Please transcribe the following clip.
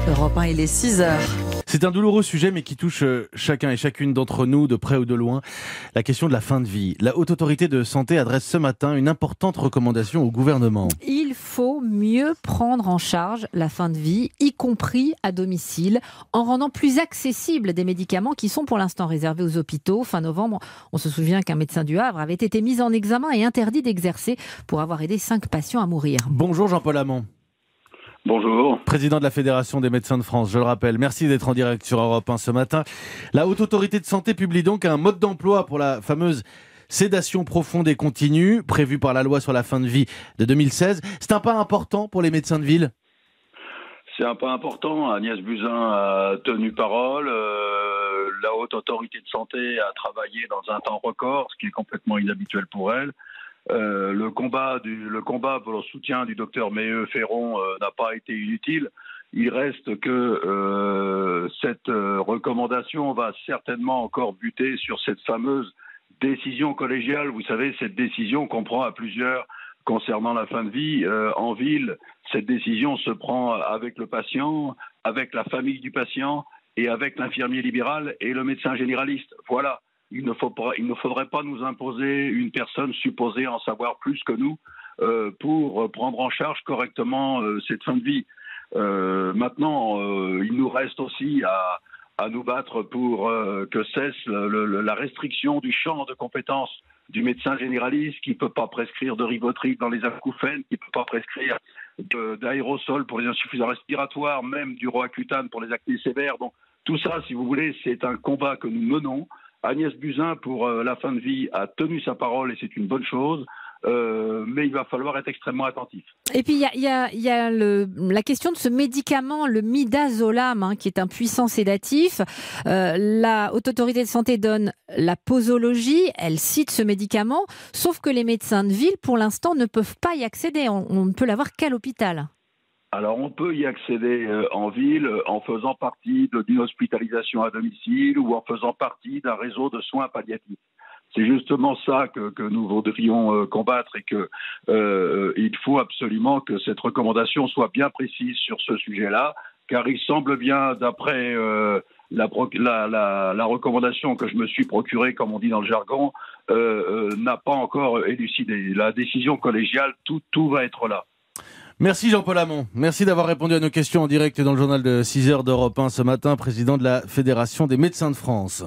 Europe 1, il est 6h. C'est un douloureux sujet, mais qui touche chacun et chacune d'entre nous, de près ou de loin. La question de la fin de vie. La Haute Autorité de Santé adresse ce matin une importante recommandation au gouvernement. Il faut mieux prendre en charge la fin de vie, y compris à domicile, en rendant plus accessibles des médicaments qui sont pour l'instant réservés aux hôpitaux. Fin novembre, on se souvient qu'un médecin du Havre avait été mis en examen et interdit d'exercer pour avoir aidé 5 patients à mourir. Bonjour Jean-Paul Hamon. Bonjour. Président de la Fédération des médecins de France, je le rappelle. Merci d'être en direct sur Europe 1 ce matin. La Haute Autorité de Santé publie donc un mode d'emploi pour la fameuse sédation profonde et continue, prévue par la loi sur la fin de vie de 2016. C'est un pas important pour les médecins de ville ? C'est un pas important. Agnès Buzyn a tenu parole. La Haute Autorité de Santé a travaillé dans un temps record, ce qui est complètement inhabituel pour elle. Le combat pour le soutien du docteur Méheux-Ferron n'a pas été inutile. Il reste que cette recommandation va certainement encore buter sur cette fameuse décision collégiale. Vous savez, cette décision qu'on prend à plusieurs concernant la fin de vie. En ville, cette décision se prend avec le patient, avec la famille du patient et avec l'infirmier libéral et le médecin généraliste. Voilà. Il ne faudrait pas nous imposer une personne supposée en savoir plus que nous pour prendre en charge correctement cette fin de vie. Maintenant, il nous reste aussi à nous battre pour que cesse la restriction du champ de compétences du médecin généraliste qui ne peut pas prescrire de Rivotril dans les acouphènes, qui ne peut pas prescrire d'aérosol pour les insuffisants respiratoires, même du Roaccutane pour les acnés sévères. Donc, tout ça, si vous voulez, c'est un combat que nous menons. Agnès Buzyn, pour la fin de vie, a tenu sa parole et c'est une bonne chose, mais il va falloir être extrêmement attentif. Et puis, il y a la question de ce médicament, le midazolam, qui est un puissant sédatif. La Haute Autorité de Santé donne la posologie, elle cite ce médicament, sauf que les médecins de ville, pour l'instant, ne peuvent pas y accéder. On ne peut l'avoir qu'à l'hôpital. Alors, on peut y accéder en ville en faisant partie d'une hospitalisation à domicile ou en faisant partie d'un réseau de soins palliatifs. C'est justement ça que nous voudrions combattre et il faut absolument que cette recommandation soit bien précise sur ce sujet-là, car il semble bien, d'après la recommandation que je me suis procurée, comme on dit dans le jargon, n'a pas encore élucidé. La décision collégiale, tout va être là. Merci Jean-Paul Hamon. Merci d'avoir répondu à nos questions en direct dans le journal de 6h d'Europe 1 ce matin, président de la Fédération des médecins de France.